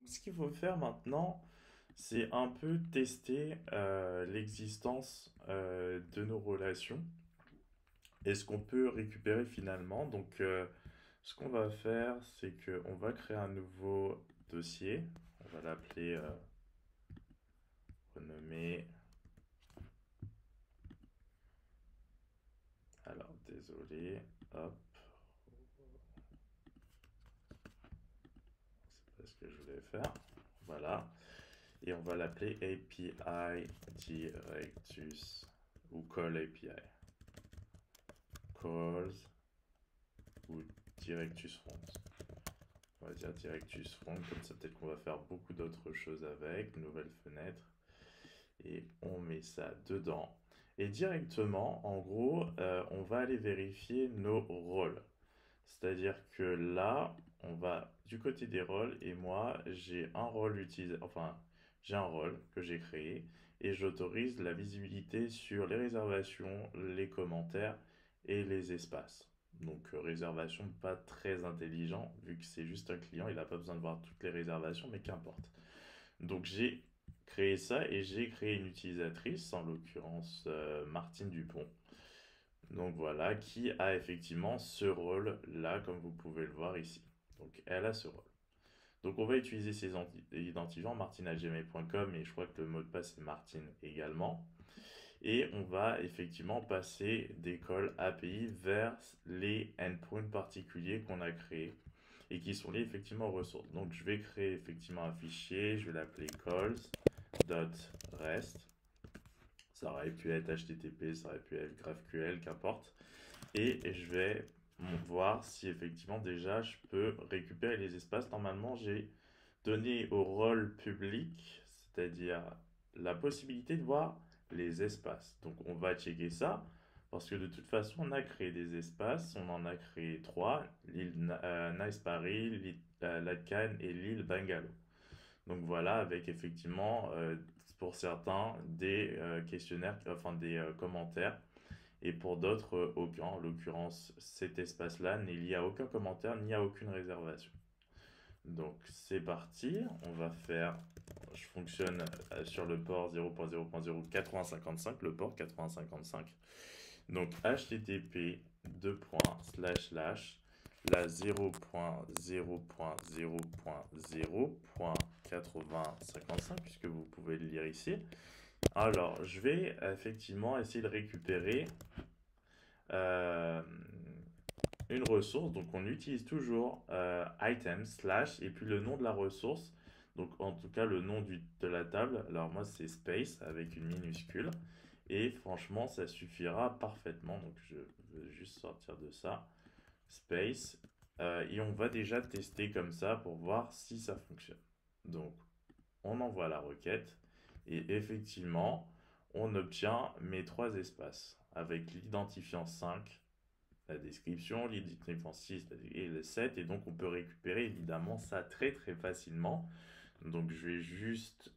ce qu'il faut faire maintenant, c'est un peu tester l'existence de nos relations et ce qu'on peut récupérer finalement. Donc, ce qu'on va faire, c'est qu'on va créer un nouveau dossier. On va l'appeler renommé. Alors, désolé. Hop, c'est pas ce que je voulais faire. Voilà. Et on va l'appeler API Directus ou Call API. Calls ou Directus Front. On va dire Directus Front, comme ça peut-être qu'on va faire beaucoup d'autres choses avec. Nouvelle fenêtre. Et on met ça dedans. Et directement, en gros, on va aller vérifier nos rôles. C'est-à-dire que là, on va du côté des rôles et moi, j'ai un rôle utilisé, enfin, j'ai un rôle que j'ai créé et j'autorise la visibilité sur les réservations, les commentaires et les espaces. Donc, réservation pas très intelligent vu que c'est juste un client, il n'a pas besoin de voir toutes les réservations, mais qu'importe. Donc, j'ai créé ça et j'ai créé une utilisatrice, en l'occurrence Martine Dupont. Donc voilà, qui a effectivement ce rôle-là, comme vous pouvez le voir ici. Donc elle a ce rôle. Donc on va utiliser ces identifiants, martine@gmail.com, et je crois que le mot de passe est Martine également. Et on va effectivement passer des calls API vers les endpoints particuliers qu'on a créés et qui sont liés effectivement aux ressources. Donc je vais créer effectivement un fichier, je vais l'appeler calls.rest. Ça aurait pu être HTTP, ça aurait pu être GraphQL, qu'importe. Et je vais voir si effectivement déjà je peux récupérer les espaces. Normalement, j'ai donné au rôle public, c'est-à-dire la possibilité de voir les espaces. Donc on va checker ça parce que de toute façon, on a créé des espaces. On en a créé trois, l'île Nice Paris, l'île Latcan et l'île Bungalow. Donc voilà, avec effectivement pour certains des questionnaires, enfin des commentaires et pour d'autres, aucun. En l'occurrence, cet espace-là n'est lié à aucun commentaire ni à aucune réservation. Donc c'est parti, on va faire, je fonctionne sur le port 0.0.0.8055, le port 8055. Donc http la 0.0.0.0.8055 puisque vous pouvez le lire ici. Alors, je vais effectivement essayer de récupérer euh, une ressource. Donc, on utilise toujours item slash et puis le nom de la ressource. Donc, en tout cas, le nom de la table. Alors, moi, c'est space avec une minuscule. Et franchement, ça suffira parfaitement. Donc, je vais juste sortir de ça. Space. Et on va déjà tester comme ça pour voir si ça fonctionne. Donc, on envoie la requête. Et effectivement, on obtient mes trois espaces avec l'identifiant 5, la description, l'identifiant 6 et le 7. Et donc, on peut récupérer évidemment ça très très facilement. Donc, je vais juste.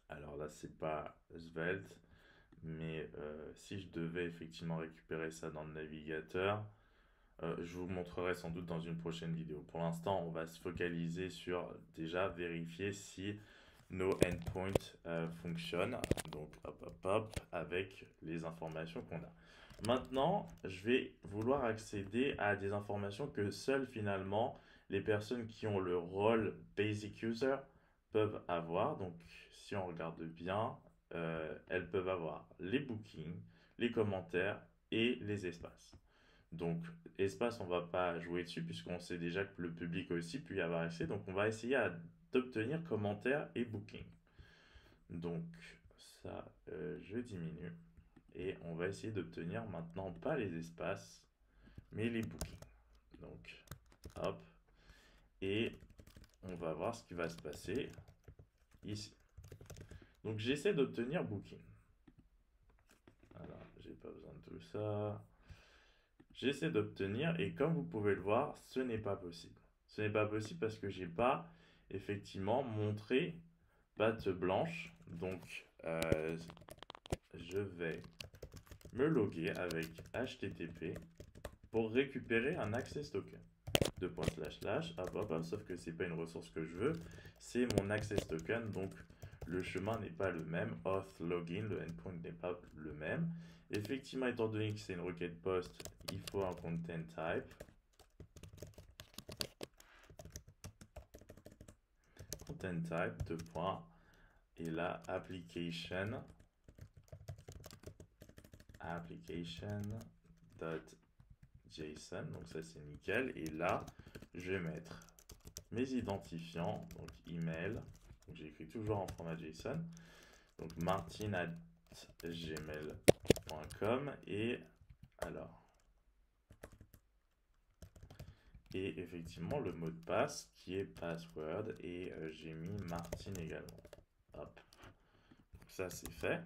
Alors là, c'est pas Svelte, mais si je devais effectivement récupérer ça dans le navigateur, je vous montrerai sans doute dans une prochaine vidéo. Pour l'instant, on va se focaliser sur déjà vérifier si nos endpoints fonctionnent. Donc, hop, hop, hop, avec les informations qu'on a. Maintenant, je vais vouloir accéder à des informations que seules finalement les personnes qui ont le rôle Basic User peuvent avoir. Donc, si on regarde bien, elles peuvent avoir les bookings, les commentaires et les espaces. Donc, espace, on va pas jouer dessus puisqu'on sait déjà que le public aussi peut y avoir accès. Donc, on va essayer d'obtenir commentaires et booking. Donc, ça, je diminue. Et on va essayer d'obtenir maintenant pas les espaces, mais les bookings. Donc, hop. Et on va voir ce qui va se passer ici. Donc, j'essaie d'obtenir booking. Alors, j'ai pas besoin de tout ça. J'essaie d'obtenir et comme vous pouvez le voir, ce n'est pas possible. Ce n'est pas possible parce que j'ai pas effectivement montré patte blanche. Donc, je vais me loguer avec HTTP pour récupérer un access token. hop, hop, hop, sauf que c'est pas une ressource que je veux, c'est mon access token, donc le chemin n'est pas le même, auth login, le endpoint n'est pas le même. Effectivement, étant donné que c'est une requête post, il faut un content type. Content type, deux points, et là, application.json, donc ça c'est nickel, et là, je vais mettre mes identifiants, donc email, donc j'écris toujours en format JSON, donc martin@gmail.com, et alors, et effectivement le mot de passe qui est password, et j'ai mis Martin également. Hop, donc ça c'est fait.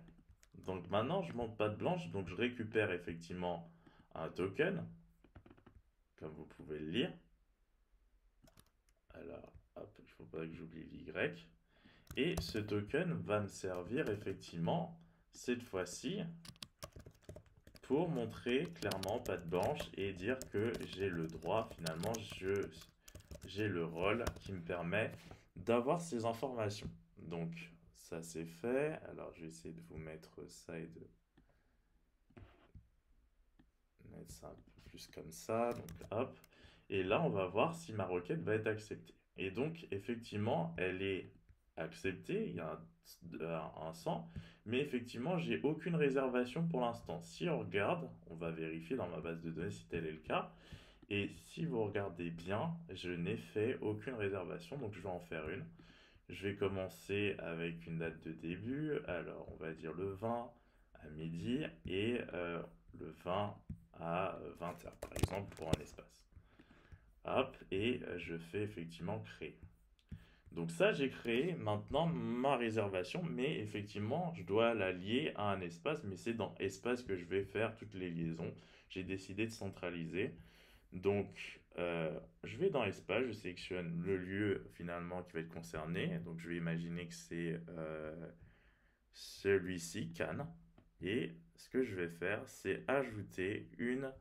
Donc maintenant je monte patte blanche, donc je récupère effectivement un token, comme vous pouvez le lire. Alors, hop, il ne faut pas que j'oublie l'Y. Et ce token va me servir effectivement, cette fois-ci, pour montrer clairement patte blanche et dire que j'ai le droit, finalement, j'ai le rôle qui me permet d'avoir ces informations. Donc, ça c'est fait. Alors, je vais essayer de vous mettre ça et de mettre ça un peu plus comme ça. Donc, hop. Et là, on va voir si ma requête va être acceptée. Et donc, effectivement, elle est acceptée. Il y a un 100. Mais effectivement, j'ai aucune réservation pour l'instant. Si on regarde, on va vérifier dans ma base de données si tel est le cas. Et si vous regardez bien, je n'ai fait aucune réservation. Donc, je vais en faire une. Je vais commencer avec une date de début. Alors, on va dire le 20 à midi et le 20 à 20h, par exemple, pour un espace. Hop, et je fais effectivement créer. Donc ça, j'ai créé maintenant ma réservation, mais effectivement, je dois la lier à un espace, mais c'est dans espace que je vais faire toutes les liaisons. J'ai décidé de centraliser. Donc, je vais dans espace, je sélectionne le lieu finalement qui va être concerné. Donc, je vais imaginer que c'est celui-ci, Cannes. Et ce que je vais faire, c'est ajouter une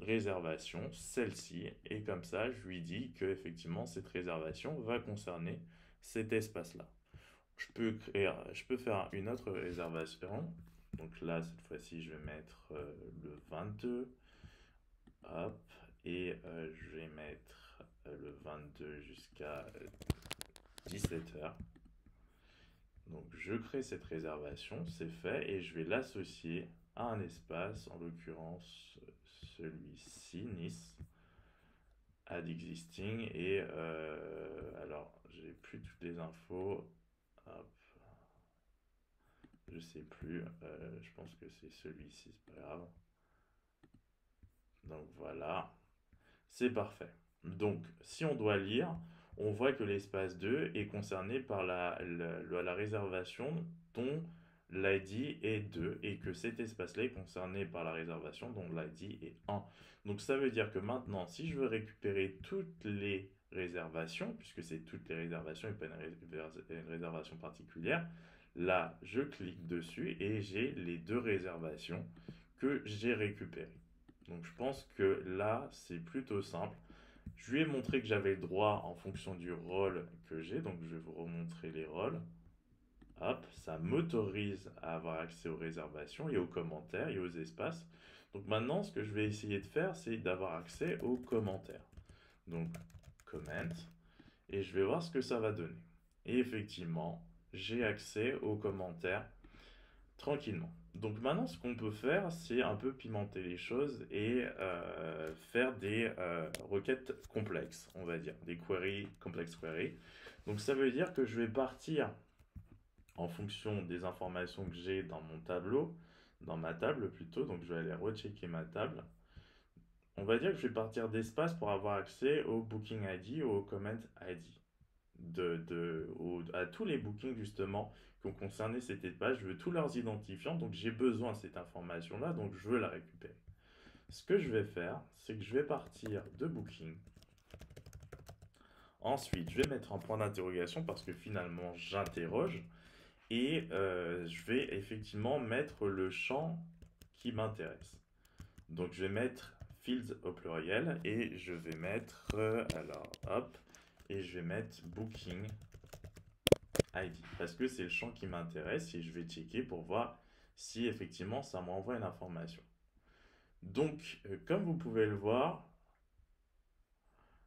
réservation, celle-ci, et comme ça, je lui dis que effectivement cette réservation va concerner cet espace-là. Je peux faire une autre réservation. Donc là, cette fois-ci, je vais mettre le 22. Hop, et je vais mettre le 22 jusqu'à 17h. Donc je crée cette réservation, c'est fait, et je vais l'associer à un espace, en l'occurrence celui-ci, Nice, add existing, et alors j'ai plus toutes les infos, hop, je sais plus, je pense que c'est celui-ci, c'est pas grave. Donc voilà, c'est parfait. Donc si on doit lire, on voit que l'espace 2 est concerné par la réservation dont l'ID est 2 et que cet espace-là est concerné par la réservation dont l'ID est 1. Donc ça veut dire que maintenant, si je veux récupérer toutes les réservations, puisque c'est toutes les réservations et pas une réservation particulière, là, je clique dessus et j'ai les deux réservations que j'ai récupérées. Donc je pense que là, c'est plutôt simple. Je lui ai montré que j'avais le droit en fonction du rôle que j'ai, donc je vais vous remontrer les rôles. Hop, ça m'autorise à avoir accès aux réservations et aux commentaires et aux espaces. Donc maintenant, ce que je vais essayer de faire, c'est d'avoir accès aux commentaires. Donc, comment, et je vais voir ce que ça va donner. Et effectivement, j'ai accès aux commentaires tranquillement. Donc maintenant, ce qu'on peut faire, c'est un peu pimenter les choses et faire des requêtes complexes, on va dire, des queries, complex queries. Donc ça veut dire que je vais partir en fonction des informations que j'ai dans mon tableau, dans ma table plutôt, donc je vais aller rechecker ma table. On va dire que je vais partir d'espace pour avoir accès au booking ID ou au comment ID. À tous les bookings justement qui ont concerné cette espace, je veux tous leurs identifiants, donc j'ai besoin de cette information-là, donc je veux la récupérer. Ce que je vais faire, c'est que je vais partir de booking. Ensuite, je vais mettre un point d'interrogation parce que finalement j'interroge et je vais effectivement mettre le champ qui m'intéresse. Donc je vais mettre fields au pluriel et je vais mettre, alors hop, et je vais mettre booking ID parce que c'est le champ qui m'intéresse et je vais checker pour voir si effectivement ça m'envoie une information. Donc, comme vous pouvez le voir,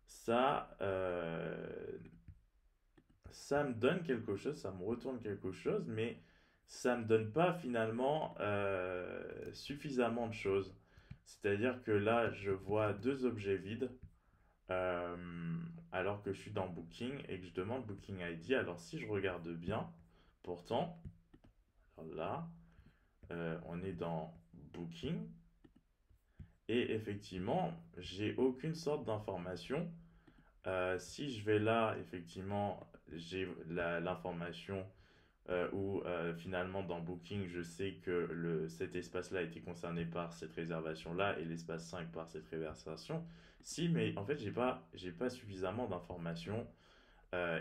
ça, ça me donne quelque chose, ça me retourne quelque chose, mais ça me donne pas finalement suffisamment de choses. C'est-à-dire que là, je vois deux objets vides euh, alors que je suis dans Booking et que je demande Booking ID. Alors si je regarde bien, pourtant, alors là, on est dans Booking et effectivement, j'ai aucune sorte d'information. Si je vais là, effectivement, j'ai l'information où finalement dans Booking, je sais que cet espace-là a été concerné par cette réservation-là et l'espace 5 par cette réservation. Si, mais en fait, j'ai pas suffisamment d'informations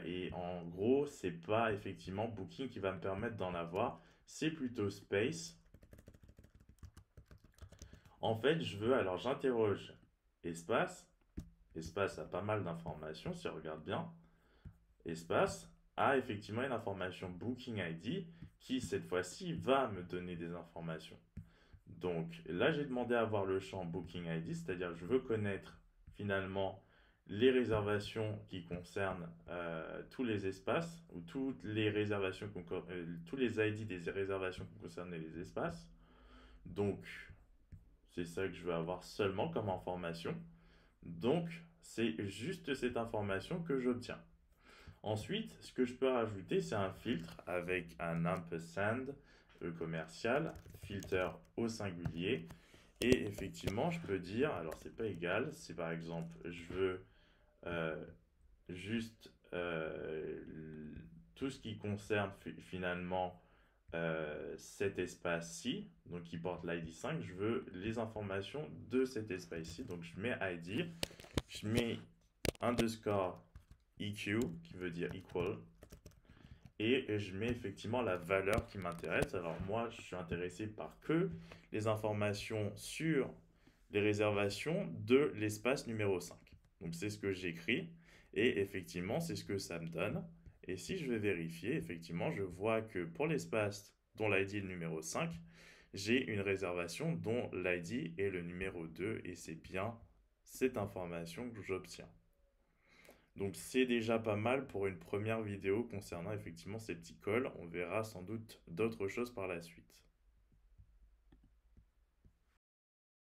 et en gros, c'est pas effectivement Booking qui va me permettre d'en avoir, c'est plutôt Space. En fait, alors j'interroge Espace. Espace a pas mal d'informations si on regarde bien. Espace a effectivement une information Booking ID qui, cette fois-ci, va me donner des informations. Donc là, j'ai demandé à avoir le champ Booking ID, c'est-à-dire que je veux connaître finalement les réservations qui concernent tous les espaces ou toutes les réservations, tous les ID des réservations qui concernent les espaces. Donc, c'est ça que je veux avoir seulement comme information. Donc, c'est juste cette information que j'obtiens. Ensuite, ce que je peux rajouter, c'est un filtre avec un ampersand commercial, filter au singulier. Et effectivement, je peux dire, alors c'est pas égal, si par exemple je veux euh, juste tout ce qui concerne finalement cet espace-ci, donc qui porte l'ID 5, je veux les informations de cet espace-ci. Donc je mets ID, je mets underscore EQ, qui veut dire equal, et je mets effectivement la valeur qui m'intéresse. Alors moi, je suis intéressé par que les informations sur les réservations de l'espace numéro 5. Donc c'est ce que j'écris, et effectivement, c'est ce que ça me donne. Et si je vais vérifier, effectivement, je vois que pour l'espace dont l'ID est le numéro 5, j'ai une réservation dont l'ID est le numéro 2, et c'est bien cette information que j'obtiens. Donc c'est déjà pas mal pour une première vidéo concernant effectivement ces petits cols. On verra sans doute d'autres choses par la suite.